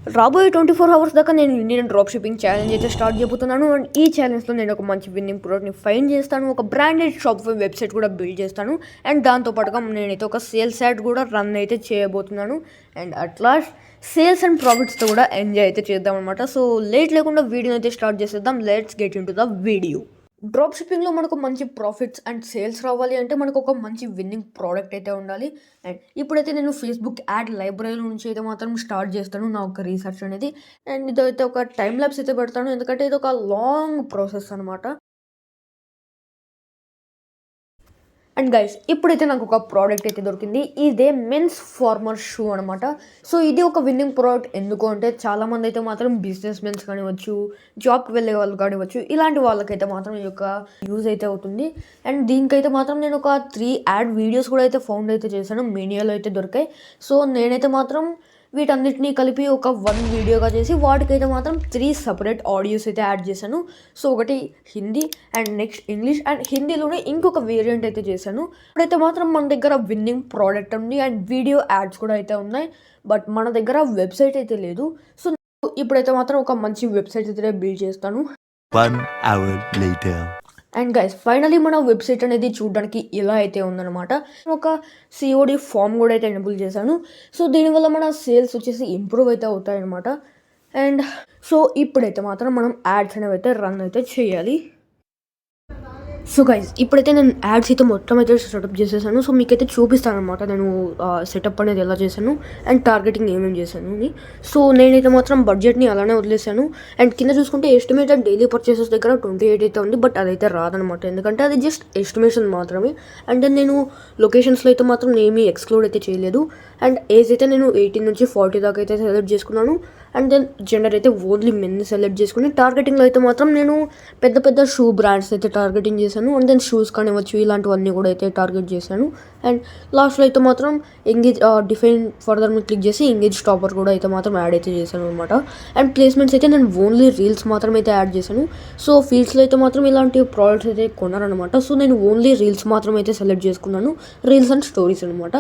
రాబోయే 24 అవర్స్ దాకా నేను ఇండియన్ డ్రాప్ షిప్పింగ్ ఛాలెంజ్ అయితే స్టార్ట్ చేయబోతున్నాను. అండ్ ఈ ఛాలెంజ్లో నేను ఒక మంచి విన్నింగ్ ప్రోడక్ట్ని ఫైండ్ చేస్తాను, ఒక బ్రాండెడ్ షాప్వే వెబ్సైట్ కూడా బిల్డ్ చేస్తాను. అండ్ దాంతోపాటుగా నేనైతే ఒక సేల్స్ యాడ్ కూడా రన్ అయితే చేయబోతున్నాను. And at last sales and ప్రాఫిట్స్తో కూడా ఎంజాయ్ అయితే చేద్దాం అనమాట. సో లేట్ లేకుండా వీడియో అయితే స్టార్ట్ చేసేద్దాం. Let's get into the video. Drop షిప్పింగ్లో మనకు మంచి ప్రాఫిట్స్ అండ్ సేల్స్ రావాలి అంటే మనకు ఒక మంచి విన్నింగ్ ప్రోడక్ట్ అయితే ఉండాలి. అండ్ ఇప్పుడైతే నేను ఫేస్బుక్ యాడ్ లైబ్రరీ నుంచి అయితే మాత్రం స్టార్ట్ చేస్తాను నా ఒక రీసెర్చ్ అనేది. అండ్ ఇదైతే ఒక టైం ల్యాబ్స్ అయితే పెడతాను, ఎందుకంటే ఇది ఒక లాంగ్ ప్రాసెస్ అనమాట. అండ్ గైస్, ఇప్పుడైతే నాకు ఒక ప్రోడక్ట్ అయితే దొరికింది. ఇదే మెన్స్ ఫార్మర్ షూ అనమాట. సో ఇది ఒక విన్నింగ్ ప్రోడక్ట్. ఎందుకు అంటే చాలామంది అయితే మాత్రం బిజినెస్ మెన్స్ కానివ్వచ్చు, జాబ్కి వెళ్ళే వాళ్ళు కానివ్వచ్చు, ఇలాంటి వాళ్ళకైతే మాత్రం ఈ యొక్క యూజ్ అయితే అవుతుంది. అండ్ దీనికైతే మాత్రం నేను ఒక 3 యాడ్ వీడియోస్ కూడా అయితే ఫౌండ్ అయితే చేశాను, మీడియాలో అయితే దొరికాయి. సో నేనైతే మాత్రం వీటన్నిటిని కలిపి ఒక 1 వీడియోగా చేసి వాటికైతే మాత్రం 3 సపరేట్ ఆడియోస్ అయితే యాడ్ చేశాను. సో ఒకటి Hindi and next English, and హిందీలోనే ఇంకొక వేరియంట్ అయితే చేశాను. ఇప్పుడైతే మాత్రం మన దగ్గర విన్నింగ్ ప్రోడక్ట్ ఉంది అండ్ వీడియో యాడ్స్ కూడా అయితే ఉన్నాయి, బట్ మన దగ్గర వెబ్సైట్ అయితే లేదు. సో ఇప్పుడైతే మాత్రం ఒక మంచి వెబ్సైట్ అయితే బిల్డ్ చేస్తాను. 1 hour later. And guys, finally మన వెబ్సైట్ అనేది చూడడానికి ఇలా అయితే ఉందన్నమాట. ఒక సిఓడి ఫామ్ కూడా అయితే ఎనేబుల్ చేశాను. సో దీనివల్ల మన సేల్స్ వచ్చేసి ఇంప్రూవ్ అయితే అవుతాయన్నమాట. అండ్ సో ఇప్పుడైతే మాత్రం మనం యాడ్స్ అనేవి అయితే రన్ అయితే చేయాలి. సో గైస్, ఇప్పుడైతే నేను యాడ్స్ అయితే మొత్తం అయితే సెటప్ చేసేసాను. సో మీకైతే చూపిస్తాను అనమాట నేను సెటప్ అనేది ఎలా చేశాను అండ్ టార్గెటింగ్ ఏమేమి చేశాను అని. సో నేనైతే మాత్రం బడ్జెట్ని అలానే వదిలేసాను. అండ్ కింద చూసుకుంటే ఎస్టిమేటెడ్ డైలీ పర్చేసెస్ దగ్గర 28 అయితే ఉంది, బట్ అదైతే రాదనమాట, ఎందుకంటే అది జస్ట్ ఎస్టిమేషన్ మాత్రమే. అండ్ నేను లొకేషన్స్లో అయితే మాత్రం ఏమీ ఎక్స్క్లూడ్ అయితే చేయలేదు. అండ్ ఏజ్ అయితే నేను 18 నుంచి 40 దాకా అయితే సెలెక్ట్ చేసుకున్నాను. అండ్ దెన్ జెండర్ అయితే ఓన్లీ మెన్ సెలెక్ట్ చేసుకుని, టార్గెటింగ్లో అయితే మాత్రం నేను పెద్ద పెద్ద షూ బ్రాండ్స్ అయితే టార్గెటింగ్ చేశాను. అండ్ దెన్ షూస్ కానివ్వచ్చు, ఇలాంటివన్నీ కూడా అయితే టార్గెట్ చేశాను. అండ్ లాస్ట్లో అయితే మాత్రం ఎంగేజ్ డిఫైన్ ఫర్దర్ మీద క్లిక్ చేసి ఎంగేజ్ టాపర్ కూడా అయితే మాత్రం యాడ్ అయితే చేశాను అనమాట. అండ్ ప్లేస్మెంట్స్ అయితే నేను ఓన్లీ రీల్స్ మాత్రం అయితే యాడ్ చేశాను. సో ఫీల్డ్స్లో అయితే మాత్రం ఇలాంటి ప్రోడక్ట్స్ అయితే కొన్నారనమాట. సో నేను ఓన్లీ రీల్స్ మాత్రం అయితే సెలెక్ట్ చేసుకున్నాను, రీల్స్ అండ్ స్టోరీస్ అనమాట.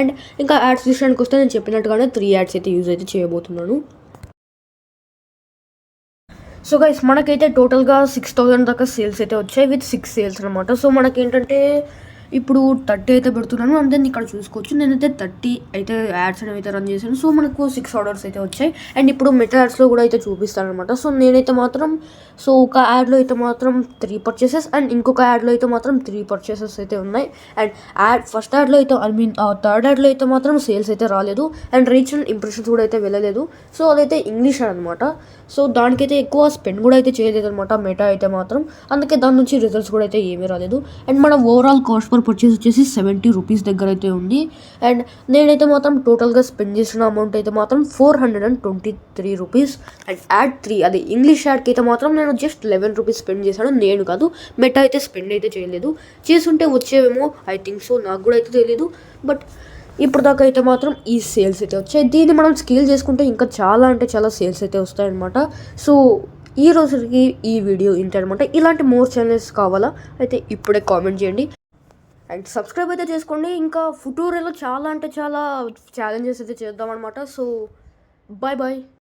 అండ్ ఇంకా యాడ్స్ విషయానికి వస్తే నేను చెప్పినట్టుగానే 3 యాడ్స్ అయితే యూజ్ అయితే చేయబోతున్నాను. సో గైస్, మనకైతే టోటల్గా 6,000 దాకా సేల్స్ అయితే వచ్చాయి విత్ 6 సేల్స్ అనమాట. సో మనకేంటంటే ఇప్పుడు 30 అయితే పెడుతున్నాను. అండ్ దెన్ ఇక్కడ చూసుకోవచ్చు నేనైతే 30 అయితే యాడ్స్ అనేవి అయితే రన్ చేశాను. సో మనకు 6 ఆర్డర్స్ అయితే వచ్చాయి. అండ్ ఇప్పుడు మెటా యాడ్స్లో కూడా అయితే చూపిస్తాను అనమాట. సో నేనైతే మాత్రం ఒక యాడ్లో అయితే మాత్రం 3 పర్చేసెస్ అండ్ ఇంకొక యాడ్లో అయితే మాత్రం 3 పర్చేసెస్ అయితే ఉన్నాయి. అండ్ ఫస్ట్ యాడ్లో అయితే థర్డ్ యాడ్లో అయితే మాత్రం సేల్స్ అయితే రాలేదు. అండ్ రీచ్ అండ్ ఇంప్రెషన్స్ కూడా అయితే వెళ్ళలేదు. సో అదైతే ఇంగ్లీష్ యాడ్ అనమాట. సో దానికైతే ఎక్కువ స్పెండ్ కూడా అయితే చేయలేదు అనమాట మెటా అయితే మాత్రం, అందుకే దాని నుంచి రిజల్ట్స్ కూడా అయితే ఏమీ రాలేదు. అండ్ మన ఓవరాల్ కాస్ట్ పర్ పర్చేస్ వచ్చేసి 70 రూపీస్ దగ్గర అయితే ఉంది. అండ్ నేనైతే మాత్రం టోటల్గా స్పెండ్ చేసిన అమౌంట్ అయితే మాత్రం 423 రూపీస్. అండ్ యాడ్ 3 అది ఇంగ్లీష్ యాడ్కి అయితే మాత్రం నేను జస్ట్ 11 రూపీస్ స్పెండ్ చేశాను, నేను కాదు, మెటా అయితే స్పెండ్ అయితే చేయలేదు. చేసుంటే వచ్చేవేమో ఐ థింక్ సో, నాకు కూడా అయితే తెలియదు. బట్ ఇప్పుడు దాకా అయితే మాత్రం ఈ సేల్స్ అయితే వచ్చాయి. దీన్ని మనం స్కేల్ చేసుకుంటే ఇంకా చాలా అంటే చాలా సేల్స్ అయితే వస్తాయన్నమాట. సో ఈ రోజుకి ఈ వీడియో ఇంతనమాట. ఇలాంటి మోర్ ఛానల్స్ కావాలా అయితే ఇప్పుడే కామెంట్ చేయండి అండ్ సబ్స్క్రైబ్ అయితే చేసుకోండి. ఇంకా ఫ్యూచర్లో చాలా అంటే చాలా ఛాలెంజెస్ అయితే చేద్దాం అనమాట. So bye bye.